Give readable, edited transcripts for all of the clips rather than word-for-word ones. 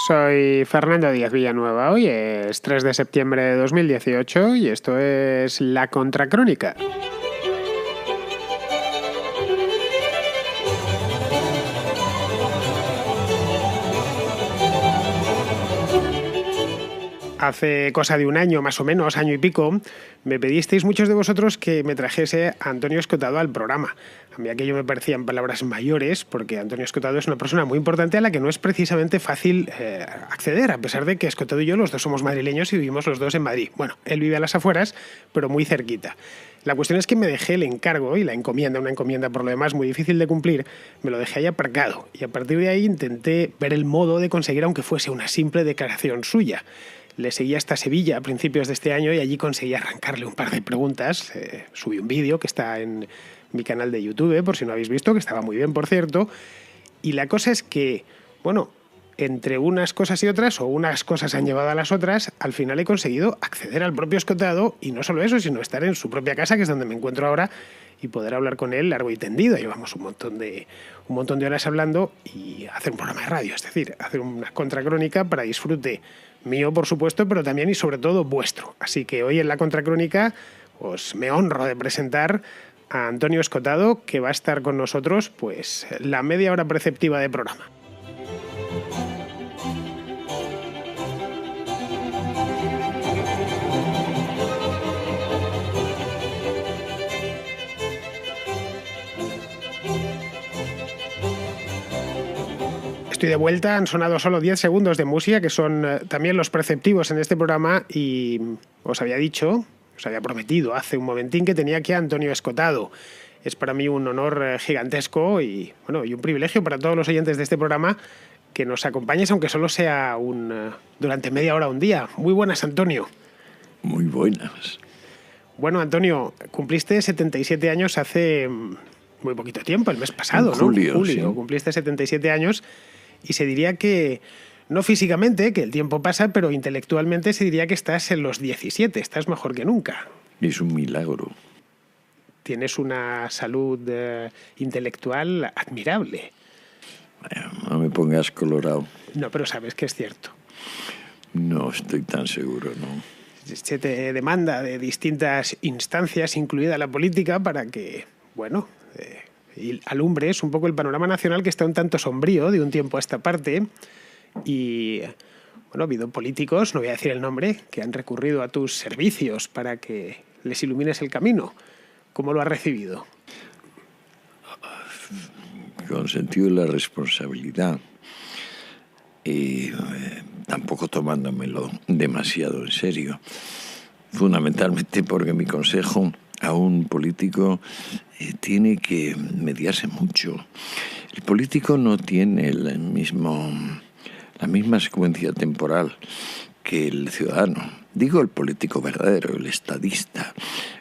Soy Fernando Díaz Villanueva. Hoy es 3 de septiembre de 2018 y esto es La Contracrónica. Hace cosa de un año, más o menos, año y pico, me pedisteis muchos de vosotros que me trajese a Antonio Escotado al programa. A mí aquello me parecían palabras mayores, porque Antonio Escotado es una persona muy importante a la que no es precisamente fácil acceder, a pesar de que Escotado y yo los dos somos madrileños y vivimos los dos en Madrid. Bueno, él vive a las afueras, pero muy cerquita. La cuestión es que me dejé el encargo y la encomienda, una encomienda por lo demás muy difícil de cumplir, me lo dejé ahí aparcado. Y a partir de ahí intenté ver el modo de conseguir, aunque fuese una simple declaración suya. Le seguí hasta Sevilla a principios de este año y allí conseguí arrancarle un par de preguntas. Subí un vídeo que está en mi canal de YouTube, por si no habéis visto, que estaba muy bien, por cierto. Y la cosa es que, bueno, entre unas cosas y otras, o unas cosas han llevado a las otras, al final he conseguido acceder al propio Escotado y no solo eso, sino estar en su propia casa, que es donde me encuentro ahora, y poder hablar con él largo y tendido. Llevamos un montón de horas hablando y hacer un programa de radio, es decir, hacer una contracrónica para disfrute mío, por supuesto, pero también y sobre todo vuestro. Así que hoy en La Contracrónica me honro de presentar a Antonio Escotado, que va a estar con nosotros pues la media hora preceptiva de programa. Estoy de vuelta, han sonado solo 10 segundos de música, que son también los preceptivos en este programa, y os había prometido hace un momentín que tenía aquí a Antonio Escotado. Es para mí un honor gigantesco y un privilegio para todos los oyentes de este programa que nos acompañes, aunque solo sea durante media hora un día. Muy buenas, Antonio. Muy buenas. Bueno, Antonio, cumpliste 77 años hace muy poquito tiempo, el mes pasado, en julio, ¿no? Julio, sí. Cumpliste 77 años y se diría que, no físicamente, que el tiempo pasa, pero intelectualmente se diría que estás en los 17, estás mejor que nunca. Es un milagro. Tienes una salud intelectual admirable. No me pongas colorado. No, pero sabes que es cierto. No estoy tan seguro, ¿no? Se te demanda de distintas instancias, incluida la política, para que, y alumbres un poco el panorama nacional, que está un tanto sombrío de un tiempo a esta parte. Y ha habido políticos, no voy a decir el nombre, que han recurrido a tus servicios para que les ilumines el camino. ¿Cómo lo has recibido? Con sentido de la responsabilidad y tampoco tomándomelo demasiado en serio. Fundamentalmente porque mi consejo a un político tiene que mediarse mucho. El político no tiene la misma secuencia temporal que el ciudadano. Digo el político verdadero, el estadista,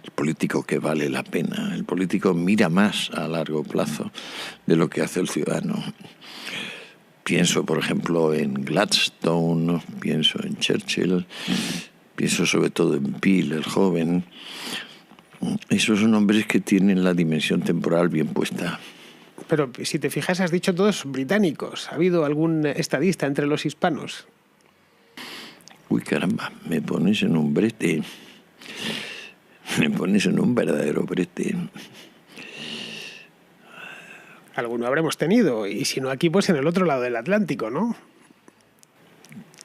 el político que vale la pena. El político mira más a largo plazo de lo que hace el ciudadano. Pienso, por ejemplo, en Gladstone, pienso en Churchill, pienso sobre todo en Peel, el joven. Esos son hombres que tienen la dimensión temporal bien puesta. Pero si te fijas, has dicho todos británicos. ¿Ha habido algún estadista entre los hispanos? Uy, caramba, me pones en un brete. Me pones en un verdadero brete. Alguno habremos tenido, y si no aquí, pues en el otro lado del Atlántico, ¿no?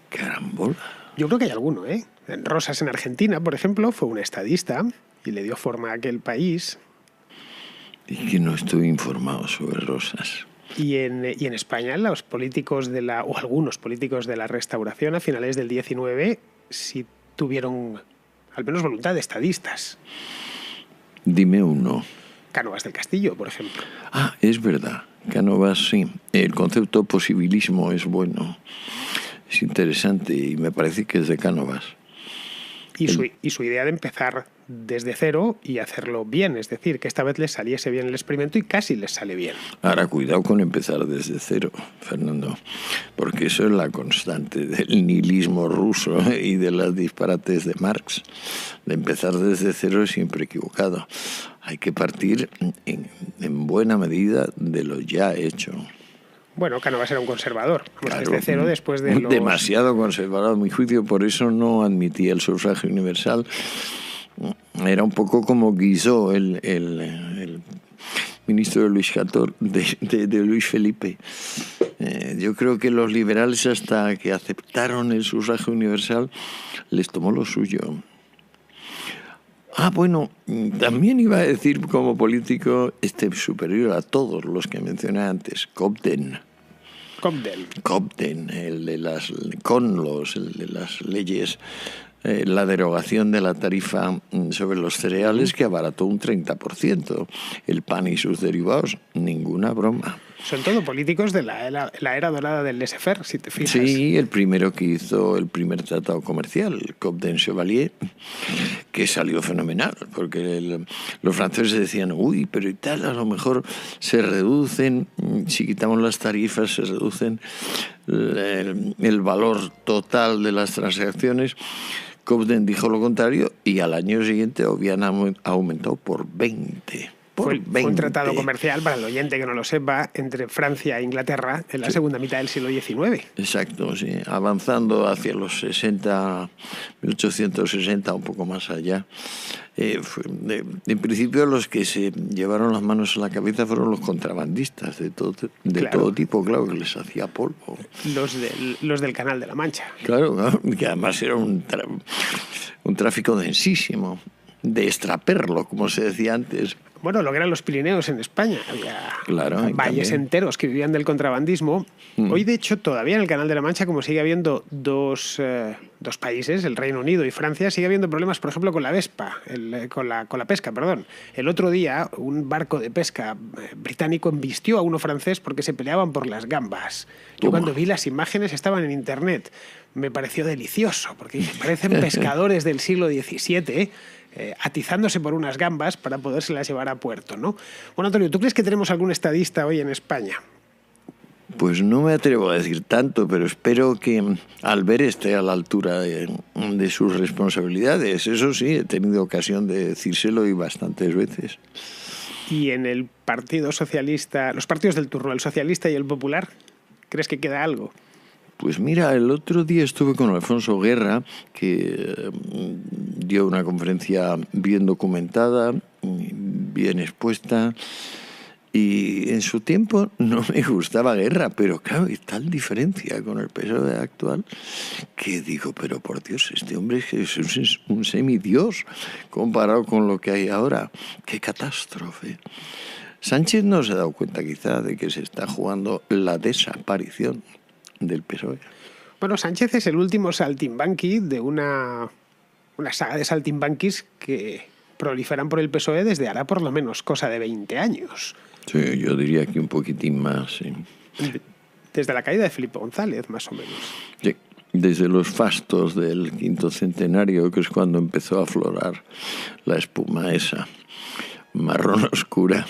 Carambola. Yo creo que hay alguno, ¿eh? Rosas en Argentina, por ejemplo, fue un estadista y le dio forma a aquel país. Es que no estoy informado sobre Rosas. Y en España, los políticos o algunos políticos de la Restauración a finales del 19 sí tuvieron al menos voluntad de estadistas. Dime uno. Cánovas del Castillo, por ejemplo. Ah, es verdad. Cánovas, sí. El concepto posibilismo es bueno. Es interesante y me parece que es de Cánovas. Y su idea de empezar desde cero y hacerlo bien, es decir, que esta vez les saliese bien el experimento y casi les sale bien. Ahora, cuidado con empezar desde cero, Fernando, porque eso es la constante del nihilismo ruso y de los disparates de Marx. De empezar desde cero es siempre equivocado. Hay que partir en buena medida de lo ya hecho. Bueno, Cánovas era un conservador. Claro, Desde cero, después de los... demasiado conservador a mi juicio, por eso no admitía el sufragio universal. Era un poco como Guizot, el ministro de Luis XIV, de Luis Felipe. Yo creo que los liberales, hasta que aceptaron el sufragio universal, les tomó lo suyo. Bueno, también iba a decir como político superior a todos los que mencioné antes, Cobden, el de las Conlos, el de las leyes, la derogación de la tarifa sobre los cereales, que abarató un 30%. El pan y sus derivados, ninguna broma. Son todo políticos de la era dorada del laissez-faire, si te fijas. Sí, el primero que hizo el primer tratado comercial, el Cobden-Chevalier, que salió fenomenal, porque los franceses decían, uy, pero y tal, a lo mejor se reducen, si quitamos las tarifas, se reducen el valor total de las transacciones. Cobden dijo lo contrario y al año siguiente habían aumentado por 20. Fue un tratado comercial, para el oyente que no lo sepa, entre Francia e Inglaterra en la segunda mitad del siglo XIX. Exacto, sí, avanzando hacia los 1860, un poco más allá. En principio los que se llevaron las manos a la cabeza fueron los contrabandistas de todo tipo, claro, que les hacía polvo. Los del Canal de la Mancha. Claro, que además era un tráfico densísimo, de extraperlo, como se decía antes. Bueno, lo que eran los Pirineos en España. Había valles también enteros que vivían del contrabandismo. Hoy, de hecho, todavía en el Canal de la Mancha, como sigue habiendo dos países, el Reino Unido y Francia, sigue habiendo problemas, por ejemplo, con la con la pesca. El otro día, un barco de pesca británico embistió a uno francés porque se peleaban por las gambas. Yo cuando vi las imágenes, estaban en internet, me pareció delicioso, porque parecen pescadores del siglo XVII, atizándose por unas gambas para podérselas llevar a puerto, ¿no? Bueno, Antonio, ¿tú crees que tenemos algún estadista hoy en España? Pues no me atrevo a decir tanto, pero espero que Albert esté a la altura de sus responsabilidades. Eso sí, he tenido ocasión de decírselo y bastantes veces. ¿Y en el Partido Socialista, los partidos del turno, el Socialista y el Popular, crees que queda algo? Pues mira, el otro día estuve con Alfonso Guerra, que dio una conferencia bien documentada, bien expuesta, y en su tiempo no me gustaba Guerra, pero claro, hay tal diferencia con el PSOE actual que digo, pero por Dios, este hombre es un semidios comparado con lo que hay ahora. ¡Qué catástrofe! Sánchez no se ha dado cuenta quizá de que se está jugando la desaparición del PSOE. Bueno, Sánchez es el último saltimbanqui de una saga de saltimbanquis que proliferan por el PSOE desde hará por lo menos cosa de 20 años. Sí, yo diría que un poquitín más, sí. Desde la caída de Felipe González, más o menos. Sí, desde los fastos del quinto centenario, que es cuando empezó a aflorar la espuma esa marrón oscura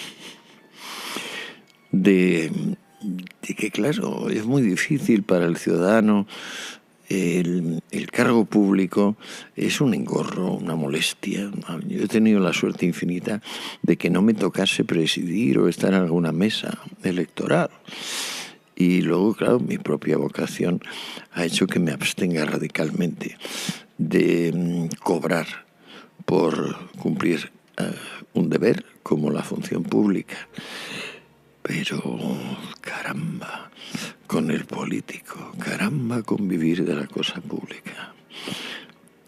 de que, claro, es muy difícil para el ciudadano. El cargo público es un engorro, una molestia. Yo he tenido la suerte infinita de que no me tocase presidir o estar en alguna mesa electoral. Y luego, claro, mi propia vocación ha hecho que me abstenga radicalmente de cobrar por cumplir un deber como la función pública. Pero, caramba, con el político, caramba, con vivir de la cosa pública.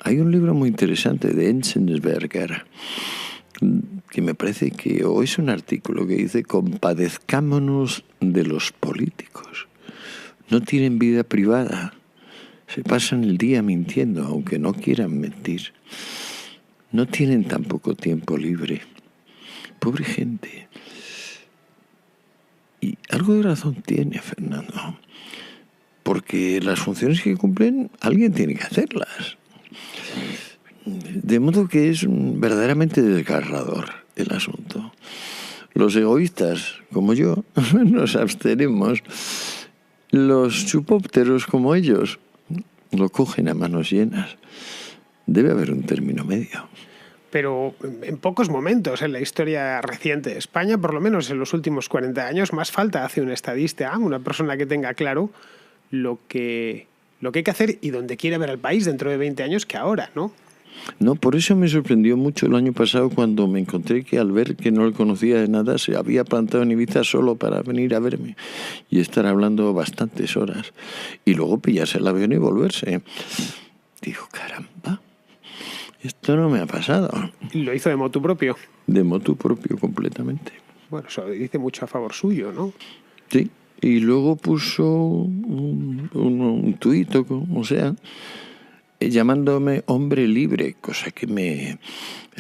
Hay un libro muy interesante de Enzensberger que me parece que, o es un artículo que dice, compadezcámonos de los políticos. No tienen vida privada, se pasan el día mintiendo, aunque no quieran mentir. No tienen tampoco tiempo libre. Pobre gente. Y algo de razón tiene Fernando, porque las funciones que cumplen alguien tiene que hacerlas. De modo que es verdaderamente desgarrador el asunto. Los egoístas, como yo, nos abstenemos. Los chupópteros, como ellos, lo cogen a manos llenas. Debe haber un término medio. pero en pocos momentos en la historia reciente de España, por lo menos en los últimos 40 años, más falta hace un estadista, una persona que tenga claro lo que hay que hacer y dónde quiere ver al país dentro de 20 años que ahora, ¿no? No, por eso me sorprendió mucho el año pasado cuando me encontré que al ver que no le conocía de nada se había plantado en Ibiza solo para venir a verme y estar hablando bastantes horas y luego pillarse el avión y volverse. Digo, caramba, esto no me ha pasado. Lo hizo de motu propio. De motu propio completamente. Bueno, eso dice mucho a favor suyo, ¿no? Sí, y luego puso un tuit o como sea, llamándome hombre libre, cosa que me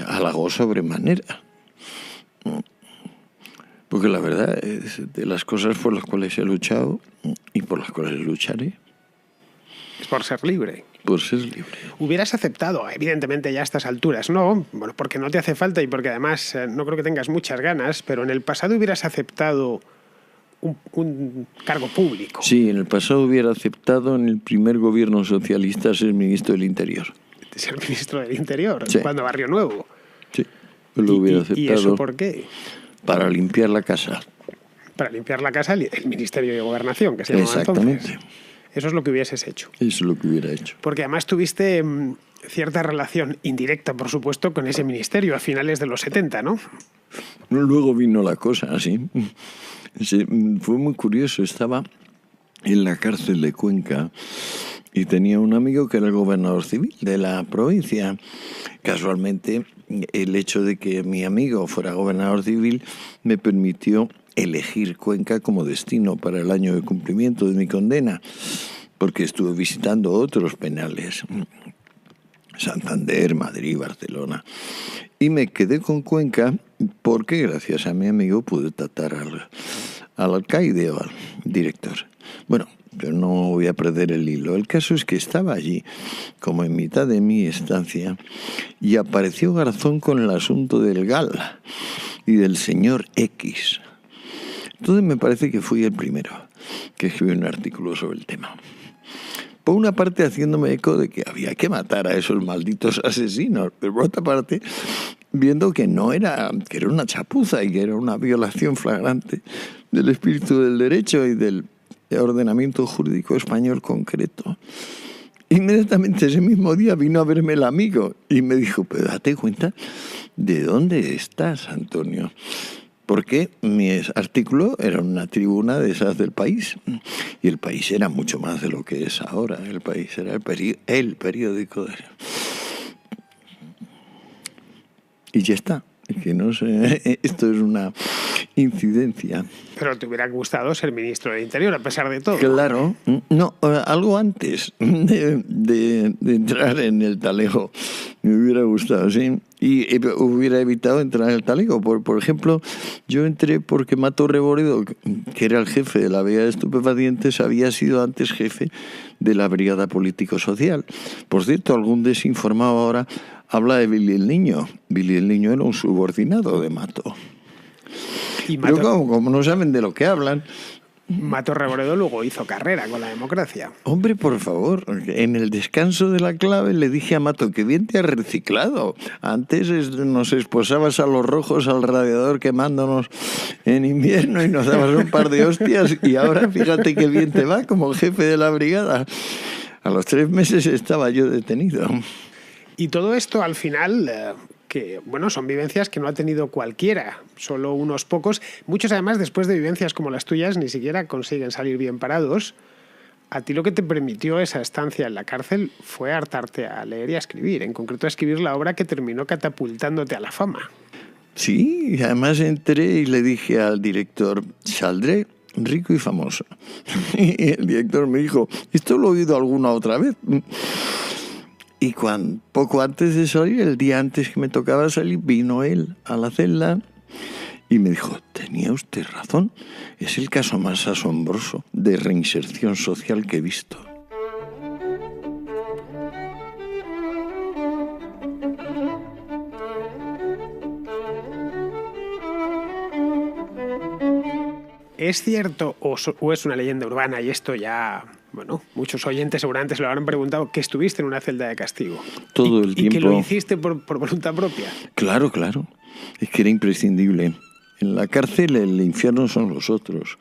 halagó sobremanera. Porque la verdad es de las cosas por las cuales he luchado y por las cuales lucharé. Es por ser libre. Por ser libre. Hubieras aceptado, evidentemente ya a estas alturas, ¿no? Bueno, porque no te hace falta y porque además no creo que tengas muchas ganas, pero en el pasado hubieras aceptado un cargo público. Sí, en el pasado hubiera aceptado en el primer gobierno socialista ser ministro del Interior. Ser ministro del Interior, sí. Cuando Barrio Nuevo. Sí, lo hubiera aceptado. ¿Y eso por qué? Para limpiar la casa. Para limpiar la casa, el Ministerio de Gobernación, que se llamaba exactamente. Entonces. Eso es lo que hubieses hecho. Eso es lo que hubiera hecho. Porque además tuviste cierta relación indirecta, por supuesto, con ese ministerio a finales de los 70, ¿no? Luego vino la cosa así. Sí, fue muy curioso. Estaba en la cárcel de Cuenca y tenía un amigo que era el gobernador civil de la provincia. Casualmente, el hecho de que mi amigo fuera gobernador civil me permitió elegir Cuenca como destino para el año de cumplimiento de mi condena, porque estuve visitando otros penales, Santander, Madrid, Barcelona, y me quedé con Cuenca porque gracias a mi amigo pude tratar al alcaide o al director. Bueno, pero no voy a perder el hilo. El caso es que estaba allí, como en mitad de mi estancia, y apareció Garzón con el asunto del GAL y del señor X. Entonces me parece que fui el primero que escribió un artículo sobre el tema. Por una parte haciéndome eco de que había que matar a esos malditos asesinos, pero por otra parte viendo que que era una chapuza y que era una violación flagrante del espíritu del derecho y del ordenamiento jurídico español concreto. Inmediatamente ese mismo día vino a verme el amigo y me dijo, pero date cuenta de dónde estás, Antonio. Porque mi artículo era una tribuna de esas del País. Y el País era mucho más de lo que es ahora. El País era el periódico. Y ya está. Que no sé, esto es una incidencia. Pero te hubiera gustado ser ministro del Interior, a pesar de todo. Claro. No, algo antes de entrar en el talego. Me hubiera gustado, sí. Y hubiera evitado entrar en el talego. Por ejemplo, yo entré porque Mato Reboredo, que era el jefe de la Brigada de Estupefacientes, había sido antes jefe de la Brigada Político-Social. Por cierto, algún desinformado ahora habla de Billy el Niño. Billy el Niño era un subordinado de Mato. Pero como no saben de lo que hablan... Mato Reboredo luego hizo carrera con la democracia. Hombre, por favor, en el descanso de la clave le dije a Mato que bien te has reciclado. Antes nos esposabas a los rojos al radiador quemándonos en invierno y nos dabas un par de hostias y ahora fíjate qué bien te va como jefe de la brigada. A los 3 meses estaba yo detenido. Y todo esto al final... que, bueno, son vivencias que no ha tenido cualquiera, solo unos pocos. Muchos, además, después de vivencias como las tuyas, ni siquiera consiguen salir bien parados. A ti lo que te permitió esa estancia en la cárcel fue hartarte a leer y a escribir, en concreto a escribir la obra que terminó catapultándote a la fama. Sí, y además entré y le dije al director, saldré rico y famoso. Y el director me dijo, ¿esto lo he oído alguna otra vez? Y poco antes de salir, el día antes que me tocaba salir, vino él a la celda y me dijo, tenía usted razón, es el caso más asombroso de reinserción social que he visto. ¿Es cierto o es una leyenda urbana? Y esto ya, bueno, muchos oyentes seguramente se lo habrán preguntado, que estuviste en una celda de castigo. Todo el tiempo. ¿Y que lo hiciste por voluntad propia? Claro, claro. Es que era imprescindible. En la cárcel el infierno son los otros.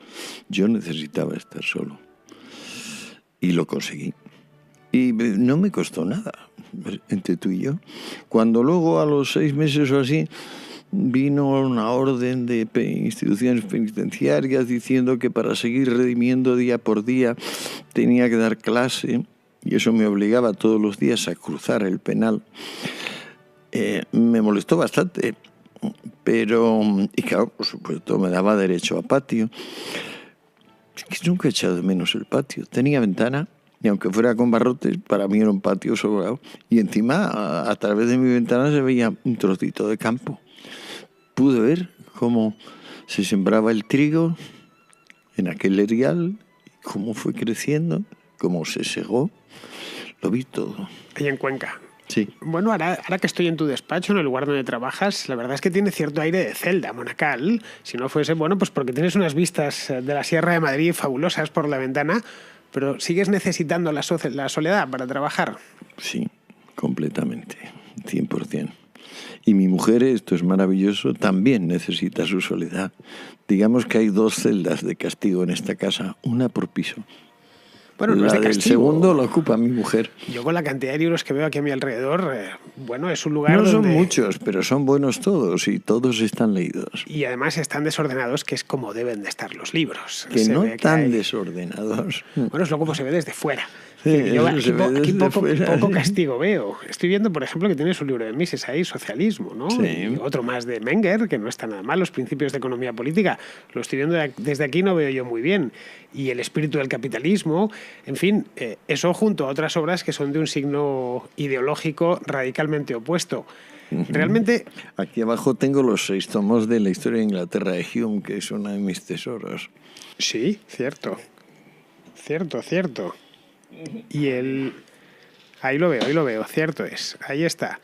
Yo necesitaba estar solo. Y lo conseguí. Y no me costó nada, entre tú y yo. Cuando luego a los 6 meses o así vino una orden de instituciones penitenciarias diciendo que para seguir redimiendo día por día tenía que dar clase, y eso me obligaba todos los días a cruzar el penal, me molestó bastante, pero, y claro, por supuesto, me daba derecho a patio. Es que nunca he echado de menos el patio. Tenía ventana, y aunque fuera con barrotes, para mí era un patio sobrado. Y encima, a través de mi ventana se veía un trocito de campo. Pude ver cómo se sembraba el trigo en aquel erial, cómo fue creciendo, cómo se segó. Lo vi todo. Ahí en Cuenca. Sí. Bueno, ahora que estoy en tu despacho, en el lugar donde trabajas, la verdad es que tiene cierto aire de celda monacal. Si no fuese, bueno, pues porque tienes unas vistas de la Sierra de Madrid fabulosas por la ventana, pero ¿sigues necesitando la soledad para trabajar? Sí, completamente, 100%. Y mi mujer, esto es maravilloso, también necesita su soledad. Digamos que hay 2 celdas de castigo en esta casa, una por piso. Bueno, no la es de del castigo. segundo la ocupa mi mujer. Yo con la cantidad de libros que veo aquí a mi alrededor, bueno, es un lugar No donde... son muchos, pero son buenos todos y todos están leídos. Y además están desordenados, que es como deben de estar los libros. Que no tan hay... desordenados. Bueno, es lo como se ve desde fuera. Sí, Yo aquí poco castigo veo. Estoy viendo, por ejemplo, que tienes un libro de Mises ahí, Socialismo, ¿no? Sí. Y otro más de Menger, que no está nada mal, Los principios de economía política. Lo estoy viendo desde aquí, no veo yo muy bien. Y El espíritu del capitalismo. En fin, eso junto a otras obras que son de un signo ideológico radicalmente opuesto. Realmente... Aquí abajo tengo los 6 tomos de la historia de Inglaterra de Hume, que es uno de mis tesoros. Sí, cierto. Cierto. Y ahí lo veo, cierto es, ahí está.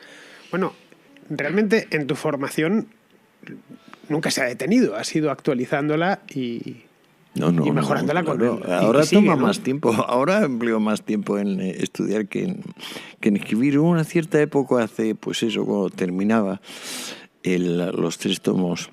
Bueno, realmente en tu formación nunca se ha detenido, has ido actualizándola y mejorándola claro. con Ahora y sigue, toma ¿no? más tiempo, ahora empleo más tiempo en estudiar que en escribir. Hubo una cierta época hace, pues eso, cuando terminaba los 3 tomos,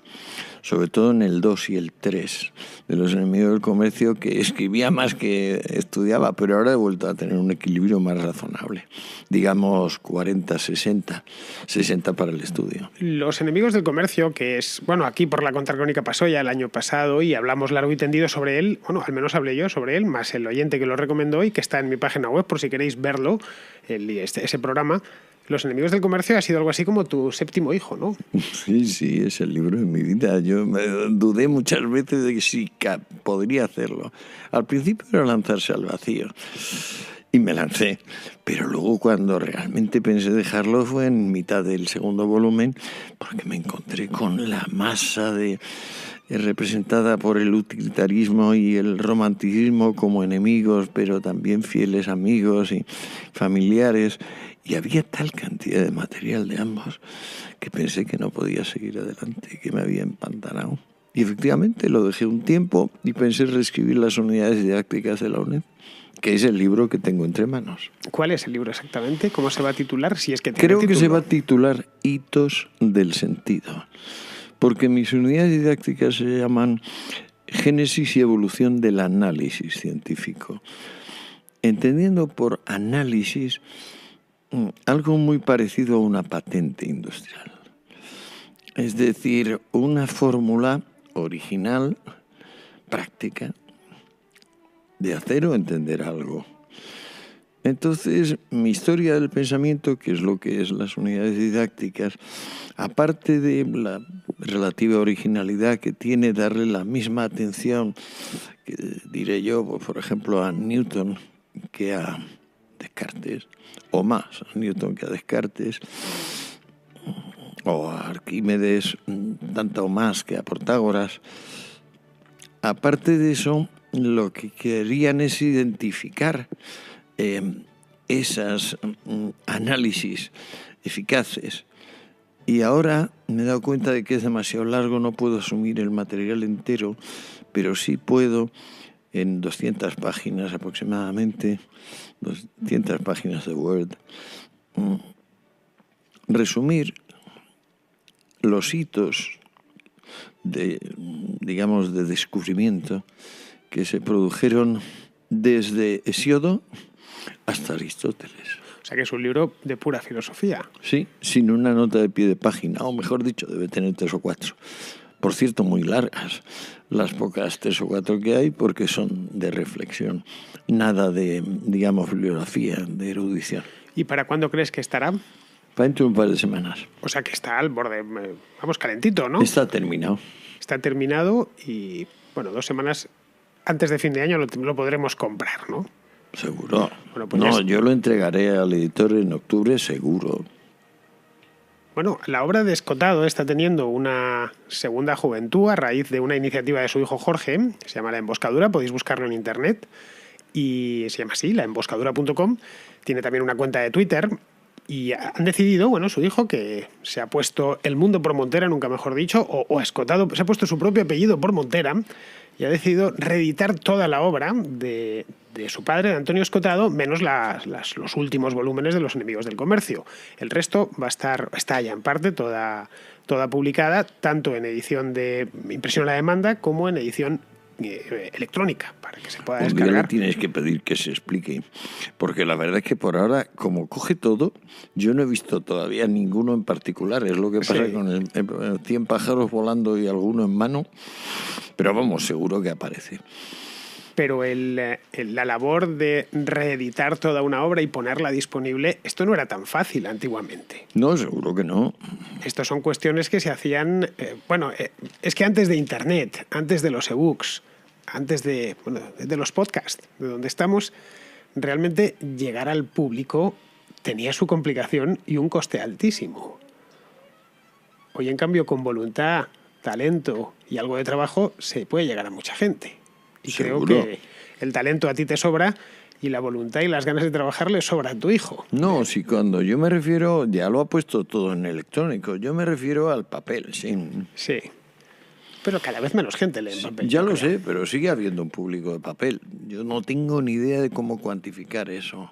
sobre todo en el 2 y el 3 de Los enemigos del comercio, que escribía más que estudiaba, pero ahora he vuelto a tener un equilibrio más razonable. Digamos 40-60, 60 para el estudio. Los enemigos del comercio, que es, bueno, aquí por la Contracrónica pasó ya el año pasado y hablamos largo y tendido sobre él, bueno, al menos hablé yo sobre él, más el oyente que lo recomendó y que está en mi página web por si queréis verlo, ese programa. Los enemigos del comercio ha sido algo así como tu 7º hijo, ¿no? Sí, es el libro de mi vida. Yo dudé muchas veces de que sí podría hacerlo. Al principio era lanzarse al vacío. Y me lancé. Pero luego cuando realmente pensé dejarlo fue en mitad del 2º volumen, porque me encontré con la masa representada por el utilitarismo y el romanticismo como enemigos, pero también fieles amigos y familiares. Y había tal cantidad de material de ambos que pensé que no podía seguir adelante, que me había empantanado. Y efectivamente lo dejé un tiempo y pensé reescribir las unidades didácticas de la UNED, que es el libro que tengo entre manos. ¿Cuál es el libro exactamente? ¿Cómo se va a titular? Si es que tiene Creo título. Que se va a titular Hitos del sentido, porque mis unidades didácticas se llaman Génesis y evolución del análisis científico, entendiendo por análisis algo muy parecido a una patente industrial. Es decir, una fórmula original, práctica, de hacer o entender algo. Entonces, mi historia del pensamiento, que es lo que es las unidades didácticas, aparte de la relativa originalidad que tiene darle la misma atención, que diré yo, por ejemplo, a Newton que a Descartes, o más a Newton que a Descartes, o a Arquímedes, tanto más que a Protágoras. Aparte de eso, lo que querían es identificar esas análisis eficaces Y ahora me he dado cuenta de que es demasiado largo, no puedo asumir el material entero, pero sí puedo, en 200 páginas aproximadamente, 200 páginas de Word, resumir los hitos de descubrimiento que se produjeron desde Hesíodo hasta Aristóteles. O sea que es un libro de pura filosofía. Sí, sin una nota de pie de página, o mejor dicho, debe tener 3 o 4. Por cierto, muy largas las pocas 3 o 4 que hay, porque son de reflexión. Nada de, bibliografía, de erudición. ¿Y para cuándo crees que estará? Para dentro de un par de semanas. O sea que está al borde, vamos, calentito, ¿no? Está terminado. Está terminado y, 2 semanas antes de fin de año lo podremos comprar, ¿no? Seguro. Bueno, pues yo lo entregaré al editor en octubre, seguro. Bueno, la obra de Escotado está teniendo una segunda juventud a raíz de una iniciativa de su hijo Jorge, que se llama La Emboscadura, podéis buscarlo en internet, y se llama así, laemboscadura.com. Tiene también una cuenta de Twitter, y han decidido, su hijo, que se ha puesto el mundo por Montera, nunca mejor dicho, o Escotado, se ha puesto su propio apellido por Montera, y ha decidido reeditar toda la obra de su padre, de Antonio Escotado, menos los últimos volúmenes de Los enemigos del comercio. El resto está ya en parte toda publicada, tanto en edición de impresión a la demanda como en edición electrónica, para que se pueda descargar. Un día le tienes que pedir que se explique, porque la verdad es que por ahora, como coge todo, yo no he visto todavía ninguno en particular. Es lo que pasa con el 100 pájaros volando y alguno en mano, pero vamos, seguro que aparece. Pero la labor de reeditar toda una obra y ponerla disponible, esto no era tan fácil antiguamente. No, seguro que no. Estas son cuestiones que se hacían... es que antes de Internet, antes de los ebooks, antes de los podcasts, de donde estamos, realmente llegar al público tenía su complicación y un coste altísimo. Hoy, en cambio, con voluntad, talento y algo de trabajo, se puede llegar a mucha gente. Y seguro. Creo que el talento a ti te sobra y la voluntad y las ganas de trabajar le sobra a tu hijo. No, si cuando yo me refiero, ya lo ha puesto todo en electrónico, yo me refiero al papel, sí. Sí, pero cada vez menos gente lee en papel. Ya lo sé, pero sigue habiendo un público de papel. Yo no tengo ni idea de cómo cuantificar eso.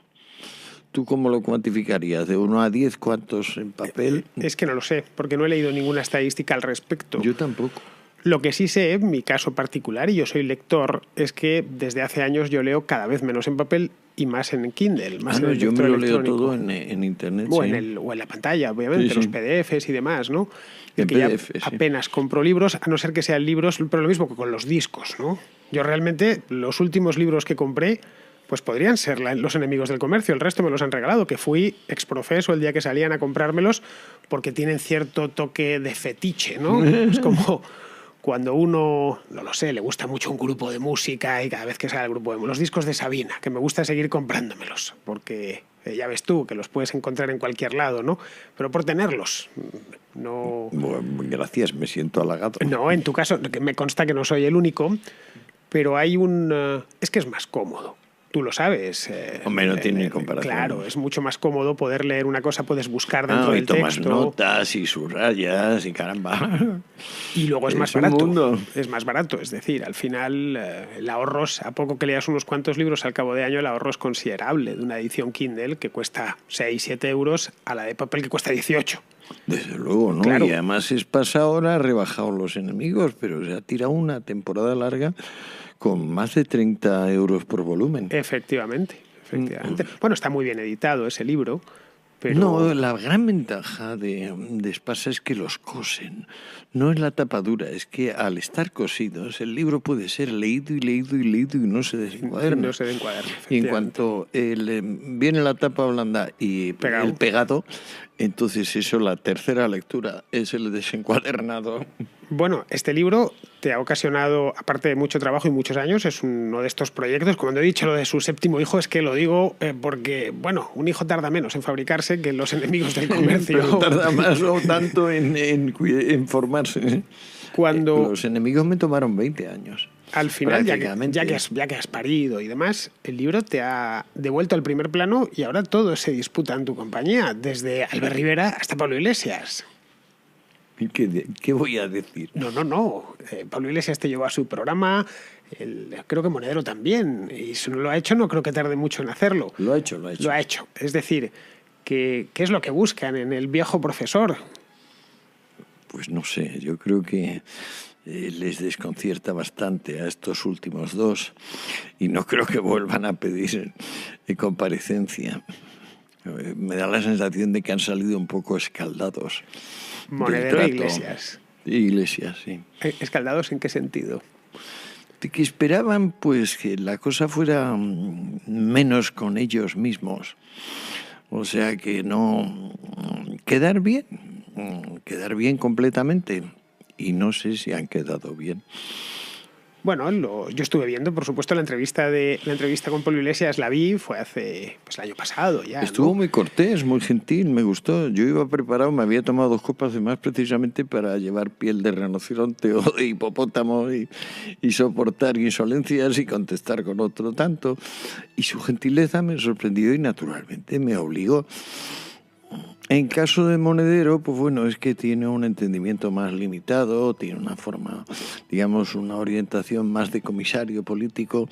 ¿Tú cómo lo cuantificarías? ¿De 1 a 10 cuántos en papel? Es que no lo sé, porque no he leído ninguna estadística al respecto. Yo tampoco. Lo que sí sé, en mi caso particular, y yo soy lector, es que desde hace años yo leo cada vez menos en papel y más en Kindle. Más en el yo me lo leo todo en internet. O, sí. o en la pantalla, obviamente, los PDFs y demás, ¿no? En que PDF, ya apenas compro libros, a no ser que sean libros, pero lo mismo que con los discos, ¿no? Yo realmente, los últimos libros que compré, pues podrían ser Los enemigos del comercio, el resto me los han regalado, que fui exprofeso el día que salían a comprármelos porque tienen cierto toque de fetiche, ¿no? Es como... Cuando uno, no lo sé, le gusta mucho un grupo de música y cada vez que sale el grupo de los discos de Sabina, que me gusta seguir comprándomelos, porque ya ves tú que los puedes encontrar en cualquier lado, ¿no? Pero por tenerlos, no... Bueno, gracias, me siento halagado. No, en tu caso, que me consta que no soy el único, pero hay es que es más cómodo. Tú lo sabes. Hombre, no tiene ni comparación. Claro, es mucho más cómodo poder leer una cosa, puedes buscar dentro del tomas texto. notas y subrayas y caramba. Y luego es más barato. Es más barato, es decir, al final el ahorro, a poco que leas unos cuantos libros al cabo de año, el ahorro es considerable de una edición Kindle que cuesta 6, 7 euros a la de papel que cuesta 18. Desde luego, ¿no? Claro. Y además ahora ha rebajado Los enemigos, pero se ha tirado una temporada larga con más de 30 euros por volumen. Efectivamente. Bueno, está muy bien editado ese libro, pero... No, la gran ventaja de Espasa es que los cosen. No es la tapadura, es que al estar cosidos el libro puede ser leído y leído y leído y no se desencuaderna. No se desencuaderna, y en cuanto viene la tapa blanda y el pegado, entonces eso, la tercera lectura es el desencuadernado. Bueno, este libro te ha ocasionado, aparte de mucho trabajo y muchos años, es uno de estos proyectos. Cuando he dicho lo de su 7º hijo, es que lo digo porque, un hijo tarda menos en fabricarse que Los enemigos del comercio. Pero tarda más o tanto en formarse. Los enemigos me tomaron 20 años. Al final, ya que has parido y demás, el libro te ha devuelto al primer plano y ahora todo se disputa en tu compañía, desde Albert Rivera hasta Pablo Iglesias. ¿Qué voy a decir? No. Pablo Iglesias te llevó a su programa, creo que Monedero también, y si no lo ha hecho no creo que tarde mucho en hacerlo. Lo ha hecho. Lo ha hecho. Es decir, ¿qué es lo que buscan en el viejo profesor? Pues no sé, yo creo que les desconcierta bastante a estos últimos dos y no creo que vuelvan a pedir comparecencia. Me da la sensación de que han salido un poco escaldados. Monedero e Iglesias. Iglesias, sí. ¿Escaldados en qué sentido? De que esperaban pues que la cosa fuera menos con ellos mismos. O sea, que no quedar bien completamente. Y no sé si han quedado bien. Bueno, yo estuve viendo, por supuesto, la entrevista con Pablo Iglesias, la vi, fue hace el año pasado ya. Estuvo ¿no? muy cortés, muy gentil, me gustó. Yo iba preparado, me había tomado 2 copas de más precisamente para llevar piel de rinoceronte o de hipopótamo y soportar insolencias y contestar con otro tanto. Y su gentileza me sorprendió y naturalmente me obligó. En caso de Monedero, pues bueno, es que tiene un entendimiento más limitado, tiene una forma, digamos, una orientación más de comisario político.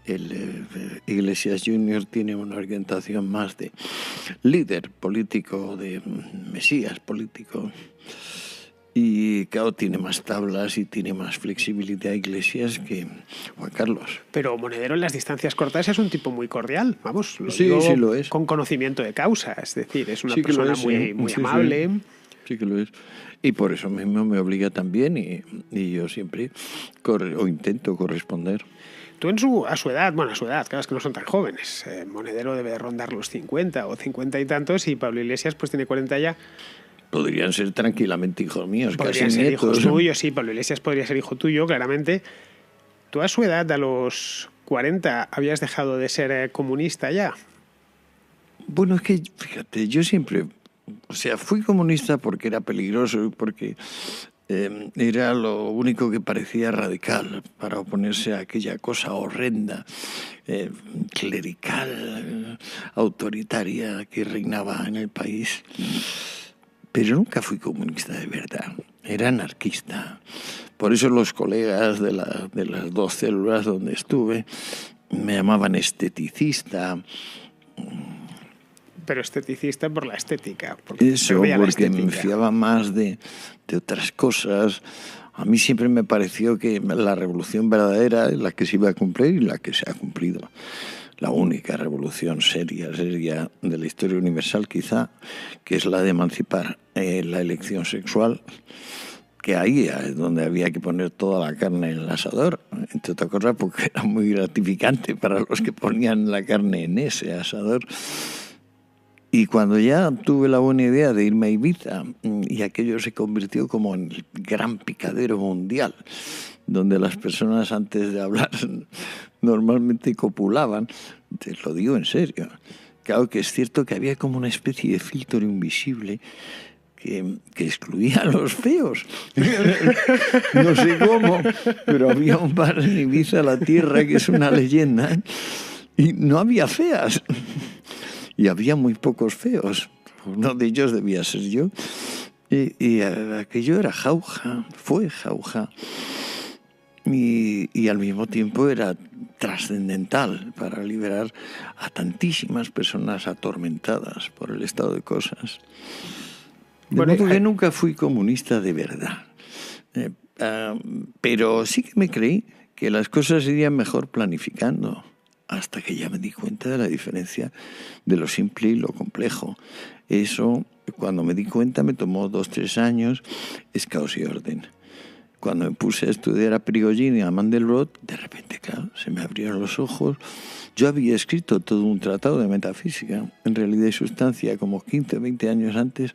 El Iglesias Junior tiene una orientación más de líder político, de mesías político. Y claro, tiene más tablas y tiene más flexibilidad Iglesias que Juan Carlos. Pero Monedero en las distancias cortas es un tipo muy cordial, vamos, Sí lo es. Con conocimiento de causa, es decir, es una persona muy amable. Sí que lo es. Y por eso mismo me obliga también y yo siempre intento corresponder. Tú a su edad, claro, es que no son tan jóvenes. Monedero debe rondar los 50 o 50 y tantos y Pablo Iglesias pues tiene 40 ya. Podrían ser tranquilamente hijos míos, Podrían casi ser nietos. hijos tuyos, sí, Pablo Iglesias podría ser hijo tuyo, claramente. ¿Tú a su edad, a los 40, habías dejado de ser comunista ya? Bueno, es que, fíjate, yo siempre, fui comunista porque era peligroso y porque era lo único que parecía radical para oponerse a aquella cosa horrenda, clerical, autoritaria que reinaba en el país. Pero nunca fui comunista de verdad, era anarquista. Por eso los colegas de las 2 células donde estuve me llamaban esteticista. Pero esteticista por la estética. Porque me fiaba más de otras cosas. A mí siempre me pareció que la revolución verdadera es la que se iba a cumplir y la que se ha cumplido. La única revolución seria de la historia universal, quizá, que es la de emancipar la elección sexual, que ahí es donde había que poner toda la carne en el asador, entre otras cosas porque era muy gratificante para los que ponían la carne en ese asador. Y cuando ya tuve la buena idea de irme a Ibiza, y aquello se convirtió como en el gran picadero mundial, donde las personas antes de hablar normalmente copulaban, te lo digo en serio. Claro que es cierto que había como una especie de filtro invisible que excluía a los feos. No sé cómo, pero había un bar en Ibiza, La Tierra, que es una leyenda, y no había feas. Y había muy pocos feos. Uno de ellos debía ser yo. Y aquello era jauja, fue jauja. Y al mismo tiempo era trascendental para liberar a tantísimas personas atormentadas por el estado de cosas. De modo que nunca fui comunista de verdad. Pero sí que me creí que las cosas irían mejor planificando, hasta que ya me di cuenta de la diferencia de lo simple y lo complejo. Eso, cuando me di cuenta, me tomó 2-3 años, es caos y orden. Cuando me puse a estudiar a Prigogine y a Mandelbrot, de repente, claro, se me abrieron los ojos. Yo había escrito todo un tratado de metafísica, en realidad y sustancia, como 15 o 20 años antes,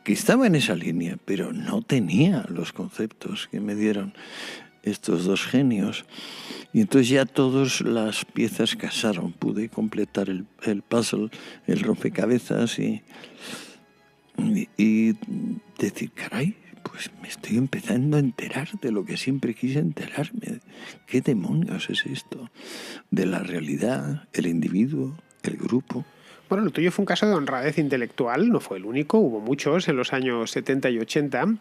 que estaba en esa línea, pero no tenía los conceptos que me dieron estos 2 genios. Y entonces ya todas las piezas casaron, pude completar el puzzle, el rompecabezas y decir, caray, pues me estoy empezando a enterar de lo que siempre quise enterarme. ¿Qué demonios es esto? De la realidad, el individuo, el grupo. Bueno, lo tuyo fue un caso de honradez intelectual, no fue el único, hubo muchos en los años 70 y 80,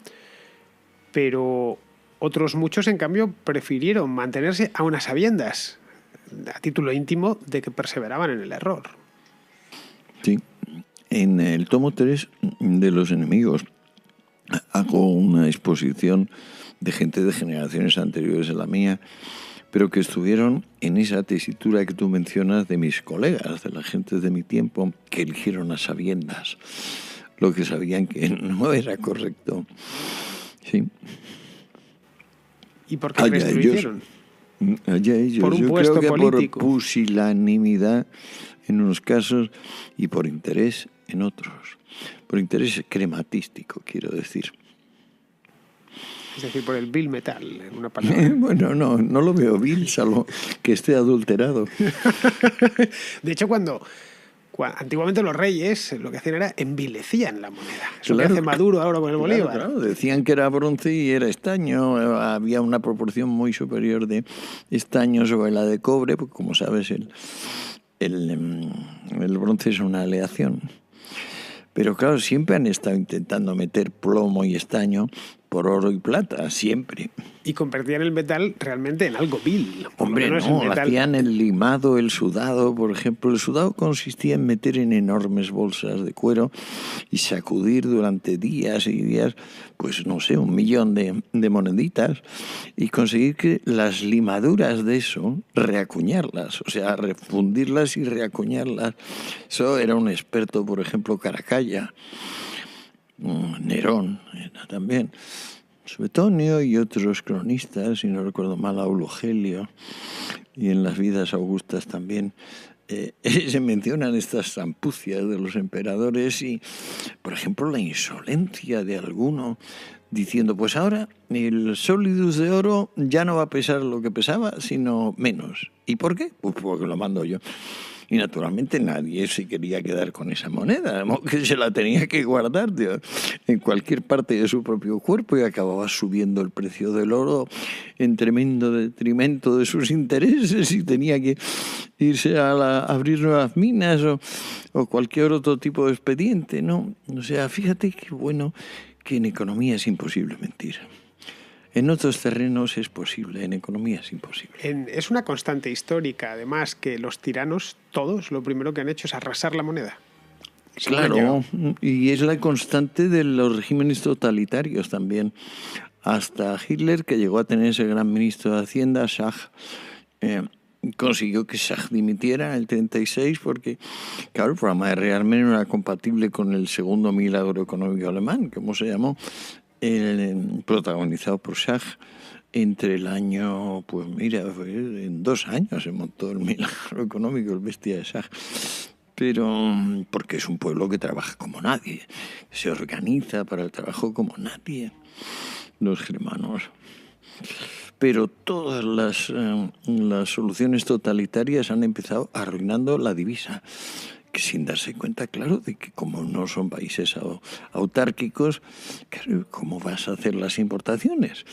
pero otros muchos, en cambio, prefirieron mantenerse a unas sabiendas, a título íntimo, de que perseveraban en el error. Sí. En el tomo 3 de Los enemigos hago una exposición de gente de generaciones anteriores a la mía, pero que estuvieron en esa tesitura que tú mencionas de mis colegas, de la gente de mi tiempo, que eligieron a sabiendas lo que sabían que no era correcto. Sí. ¿Y por qué crees que lo hicieron? Allá ellos. Por un Yo puesto creo que político. Por pusilanimidad en unos casos y por interés en otros. Por interés crematístico, quiero decir. Es decir, por el Bill Metal, en una palabra. Bueno, no lo veo vil, salvo que esté adulterado. De hecho, antiguamente los reyes lo que hacían era envilecían la moneda. Eso Claro, que hace Maduro ahora con el Bolívar. Claro, decían que era bronce y era estaño. Había una proporción muy superior de estaño sobre la de cobre, porque como sabes, el bronce es una aleación. Pero claro, siempre han estado intentando meter plomo y estaño por oro y plata, siempre. Y convertían el metal realmente en algo vil. Hombre, no, hacían el limado, el sudado, por ejemplo. El sudado consistía en meter en enormes bolsas de cuero y sacudir durante días y días, pues no sé, 1 millón de moneditas y conseguir que las limaduras de eso, reacuñarlas, o sea, refundirlas y reacuñarlas. Eso era un experto, por ejemplo, Caracalla, Nerón era también. Suetonio y otros cronistas, si no recuerdo mal, Aulo Gelio, y en las vidas augustas también, se mencionan estas zampucias de los emperadores y, por ejemplo, la insolencia de alguno diciendo, pues ahora el solidus de oro ya no va a pesar lo que pesaba, sino menos. ¿Y por qué? Pues porque lo mando yo. Y naturalmente nadie se quería quedar con esa moneda, ¿no? Que se la tenía que guardar, tío, en cualquier parte de su propio cuerpo y acababa subiendo el precio del oro en tremendo detrimento de sus intereses y tenía que irse a abrir nuevas minas o cualquier otro tipo de expediente, ¿no? O sea, fíjate qué bueno que en economía es imposible mentir. En otros terrenos es posible, en economía es imposible. Es una constante histórica, además, que los tiranos, todos, lo primero que han hecho es arrasar la moneda. Claro, y es la constante de los regímenes totalitarios también. Hasta Hitler, que llegó a tener ese gran ministro de Hacienda, Schacht, consiguió que Schacht dimitiera en el 36 porque, claro, el programa de Rearmen no era compatible con el segundo milagro económico alemán, como se llamó, protagonizado por Schacht. Entre el año, pues mira, en 2 años se montó el milagro económico, el bestia de Schacht. Pero porque es un pueblo que trabaja como nadie, se organiza para el trabajo como nadie, los germanos. Pero todas las soluciones totalitarias han empezado arruinando la divisa, que sin darse cuenta, claro, de que como no son países autárquicos, claro, ¿cómo vas a hacer las importaciones?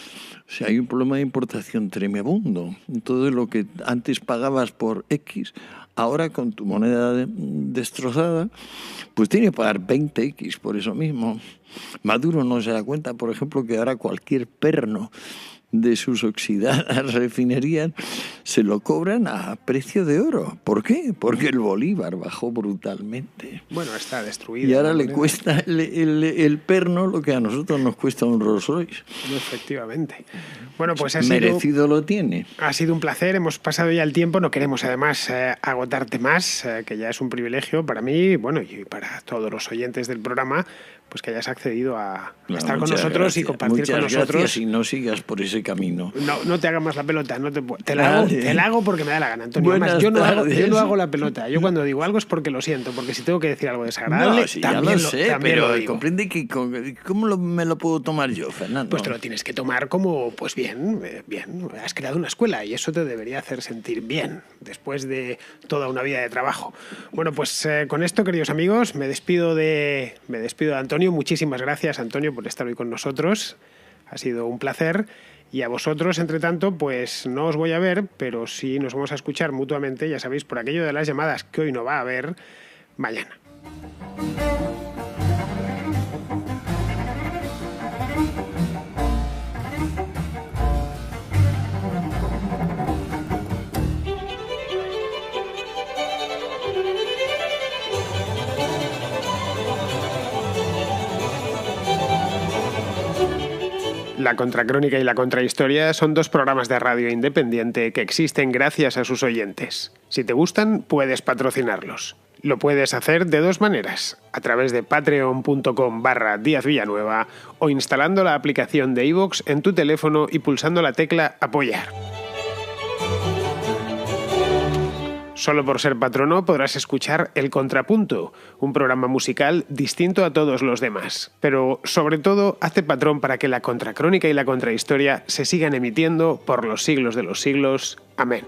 O sea, hay un problema de importación tremebundo. Todo lo que antes pagabas por X, ahora con tu moneda destrozada, pues tienes que pagar 20X por eso mismo. Maduro no se da cuenta, por ejemplo, que ahora cualquier perno de sus oxidadas refinerías se lo cobran a precio de oro. ¿Por qué? Porque el bolívar bajó brutalmente. Bueno, está destruido. Y ahora le cuesta el perno lo que a nosotros nos cuesta un Rolls Royce. Efectivamente. Bueno, pues merecido lo tiene. Ha sido un placer, hemos pasado ya el tiempo, no queremos además agotarte más, que ya es un privilegio para mí, bueno, y para todos los oyentes del programa, pues que hayas accedido a estar con nosotros gracias. Y compartir con nosotros. Gracias y no sigas por ese camino. No te hagas más la pelota, te la hago porque me da la gana, Antonio. Además, yo no hago la pelota. Yo cuando digo algo es porque lo siento, porque si tengo que decir algo desagradable, no, sí, también ya lo sé, pero lo digo. Comprende que ¿cómo me lo puedo tomar yo, Fernando? Pues te lo tienes que tomar como, pues bien, has creado una escuela y eso te debería hacer sentir bien después de toda una vida de trabajo. Bueno, pues con esto, queridos amigos, me despido de Antonio. Muchísimas gracias, Antonio, por estar hoy con nosotros. Ha sido un placer. Y a vosotros, entre tanto, pues no os voy a ver, pero sí nos vamos a escuchar mutuamente, ya sabéis, por aquello de las llamadas que hoy no va a haber, mañana. La Contracrónica y la Contrahistoria son 2 programas de radio independiente que existen gracias a sus oyentes. Si te gustan, puedes patrocinarlos. Lo puedes hacer de 2 maneras, a través de patreon.com/Díaz Villanueva o instalando la aplicación de iVoox en tu teléfono y pulsando la tecla Apoyar. Solo por ser patrono podrás escuchar El Contrapunto, un programa musical distinto a todos los demás. Pero, sobre todo, hazte patrón para que la Contracrónica y la Contrahistoria se sigan emitiendo por los siglos de los siglos. Amén.